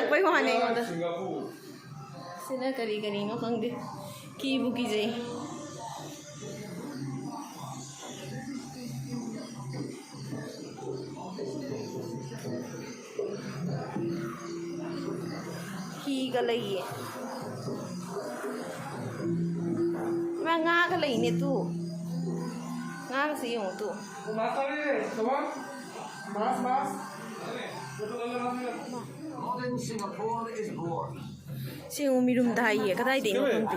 ꯂꯥꯛꯄꯩ ꯋꯥꯅꯦ ꯑꯩꯉꯣꯟꯗ ꯁꯤꯅ ꯀꯔꯤ ꯀꯔꯤꯅꯣ ꯈꯪꯗꯦ ꯀꯤꯕꯨ ꯀꯤꯖꯩ ꯍꯤꯒ ꯂꯩꯌꯦ ꯏꯃꯥ ꯉꯥꯒ ꯂꯩꯅꯦ ꯇꯨ ꯉꯥꯒꯁꯦ ꯌꯦꯡꯉꯨ ꯇꯨ ꯁꯤꯡꯉꯨ ꯃꯤꯔꯨꯝꯗ ꯍꯥꯏꯌꯦ ꯀꯗꯥꯏꯗꯩꯅꯣ ꯈꯪꯗꯦ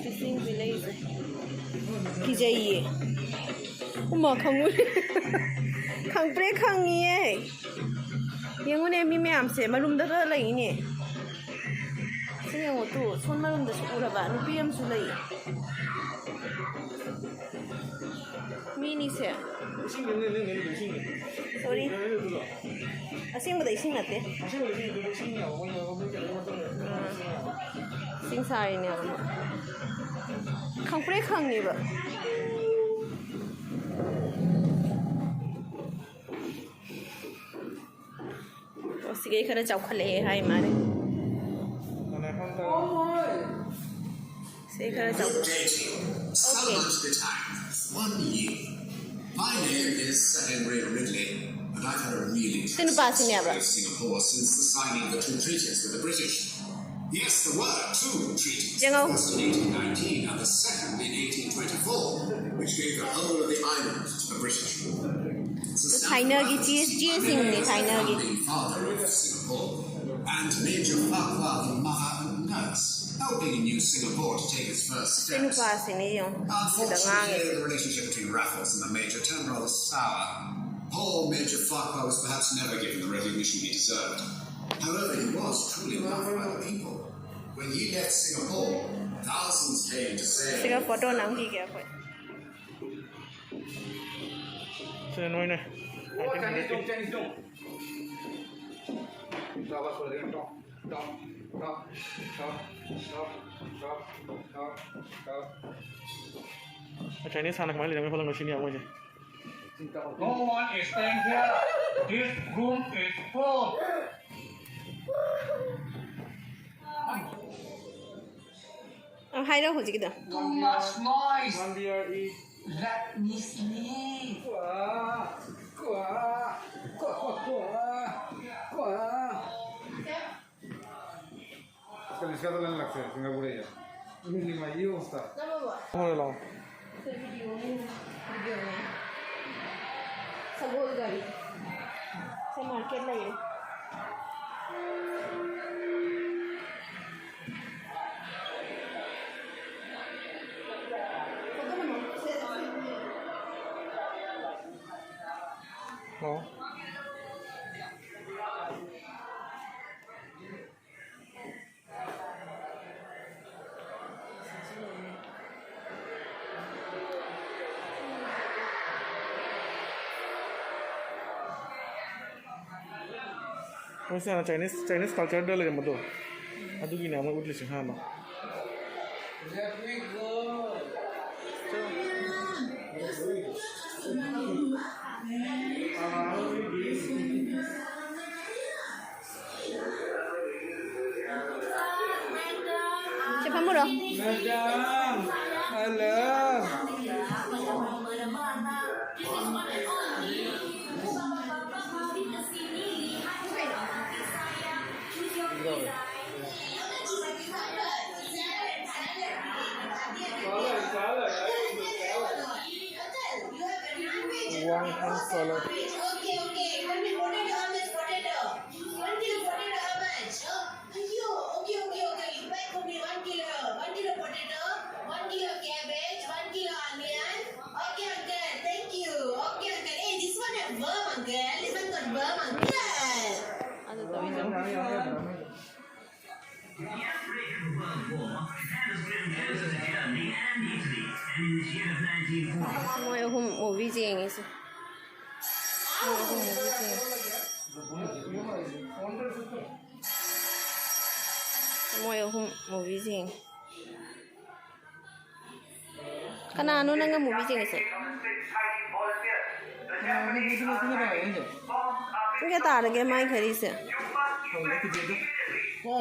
ꯏꯁꯤꯡꯁꯤ ꯂꯩꯁꯦ ꯀꯤꯖꯩꯌꯦ ꯎꯃ ꯈꯪꯉꯨꯔꯦ ꯈꯪꯄ꯭ꯔꯦ ꯈꯪꯉꯤꯌꯦ ꯌꯦꯡꯉꯨꯅꯦ ꯃꯤ ꯃꯌꯥꯝꯁꯦ ꯃꯔꯨꯝꯗꯒ ꯂꯩꯅꯦ ꯁꯤ ꯌꯦꯡꯉꯨ ꯇꯨ ꯁꯣꯟ ꯃꯔꯨꯝꯗꯁꯨ ꯎꯔꯕ ꯅꯨꯄꯤ ꯑꯃꯁꯨ ꯂꯩ ꯃꯤꯅꯤꯁꯦ ꯁꯣꯔꯤ ꯑꯁꯦꯡꯕꯗ ꯏꯁꯤꯡ ꯅꯠꯇꯦ ꯏꯁꯤꯡ ꯁꯥꯔꯤꯅꯦ ꯈꯪꯄ꯭ꯔꯦ ꯈꯪꯉꯦꯕ ꯁꯤꯒꯩ ꯈꯔ ꯆꯥꯎꯈꯠꯂꯛꯑꯦ ꯍꯥꯏ ꯃꯥꯅꯦ ꯁꯤꯒꯩ ꯈꯔ ꯆꯥꯎꯈꯠꯂꯛꯑꯦ My name is Henry Ridley, and I've had a really interesting history of Singapore since the signing of the two treaties with the British. Yes, there were two treaties, the first in 1819 and the second in 1824, which gave the whole of the island to the British. The founding father of Singapore, and Major Farquhar the mother and nurse, helping New Singapore to take its first steps. Unfortunately, the relationship between Raffles and the Major turned rather sour. Poor Major Farquhar was perhaps never given the recognition he deserved. However, he was truly loved by the people. When he left Singapore, thousands came to say... Singapore don't know he get it. Chinese anak kemarin dengan film sini aku aja. No one is staying here. This room is full. Hai đâu hụt gì kìa? Too much noise. Let me sleep. Sekali lain laksa Singapura ya. Ini 5 years dah. Mana lah? Videonya. Sagol gari. Saya market lagi. Oh. Maksudnya Chinese culture dah lagi macam tu. Aduh gini, amat udah sih hana. Let me go. Siapa mu dah? Madam, malam. One hand salad. Okay. 1 minute. Potato, how much potato? 1 kilo potato, how much? Ayyo, okay. You buy for me 1 kilo. 1 kilo potato, 1 kilo cabbage, 1 kilo onion. Okay, uncle. Thank you. Okay, uncle. Hey, this one has worm, uncle. This one got worm, uncle. Ada tahu itu. Semua yang movie je yang itu. Moy ahum movie sing. Kanano nang nga movie sing ise? Kaya tarage mai khari se.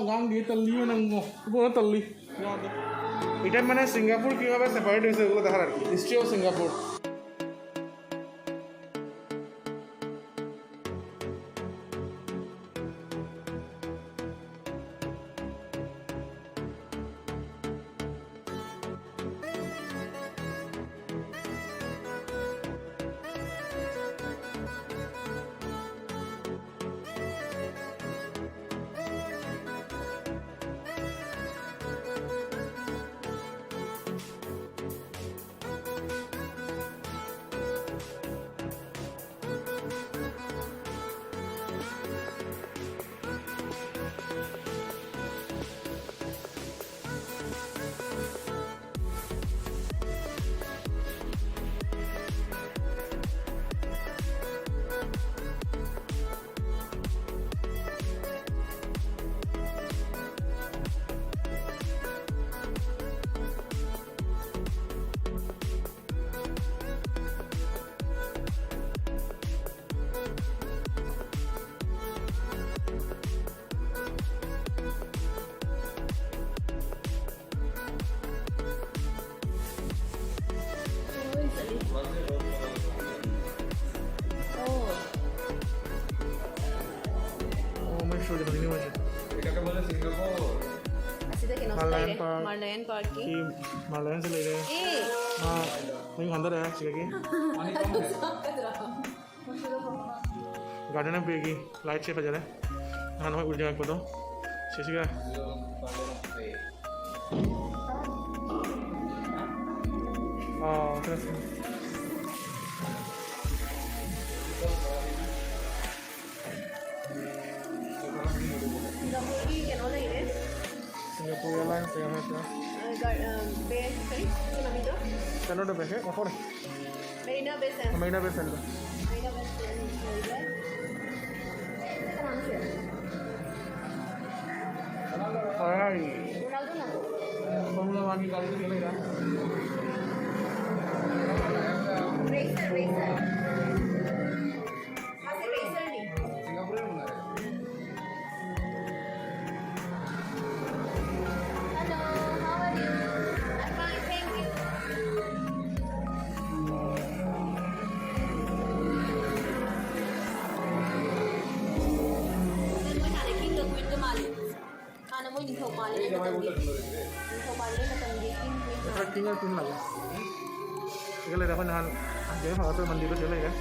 গান দিয়ে তাল্লিও নাঙ্গ পুরো তাল্লি এটা মানে Singapore কিভাবে separate হয়েছে এগুলো দেখার আর কি history of Singapore show the Malini version. এটাকে বলে Singapore Asida ke Malayan nostalgia. Park. Malayan Park ki. कि मालयन से ले गए Eh. हाँ वहीं अंदर है शिका की गार्डन पे की लाइट से बजा रहे हाँ ना उड़ जाएगा तो शिका हाँ terus Singapore ki ano na ini? Singapore Airlines ya macam Bay sorry, kilometer. kan udah besok apa nih Marina Bay Sands. Marina Bay Sands Marina Bay Sands. Kemana sih? hai Ronaldo na. Formula 1 की गाड़ी तो चले रहा Racer. Masih racer nih. সিঙ্গাপুরের মনে হয় Hello, how are you? I'm fine, thank you. Nên mới thả để kinh được nguyên cơ mà liền. À, nó mới nhìn thầu mà liền. Nhìn thầu mà liền là tầm gì kinh nguyên cơ. trekking pin lagi ini lihat apa nahan jadi kalau tuh mandi itu jalan ya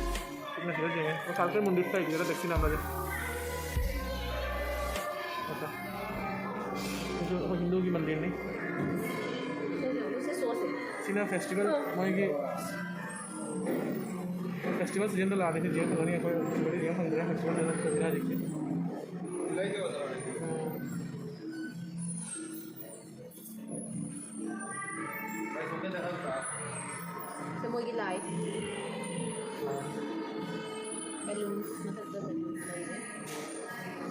ini sudah jadi kalau sampai mandi kayak gitu taksi nama aja apa itu apa Hindu की मंदिर नहीं उसे सोच है. सीना festival मैं ये festival season तो लाने से जेब तो नहीं कोई बड़ी जेब मंदिर है फेस्टिवल सीजन तो बिना देखते জুলাইতে বলা ভাই ওকে দেখা যাচ্ছে Sa mo gilay. Balloons. Matagda balloons na yun.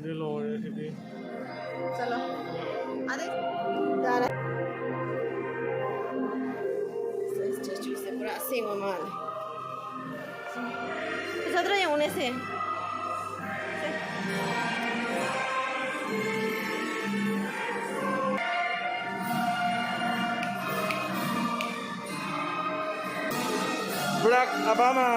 ये लो ये city Salo. Ate? Dara. Statue se pura asing mamal. Isa tra yung unes eh. Barack Obama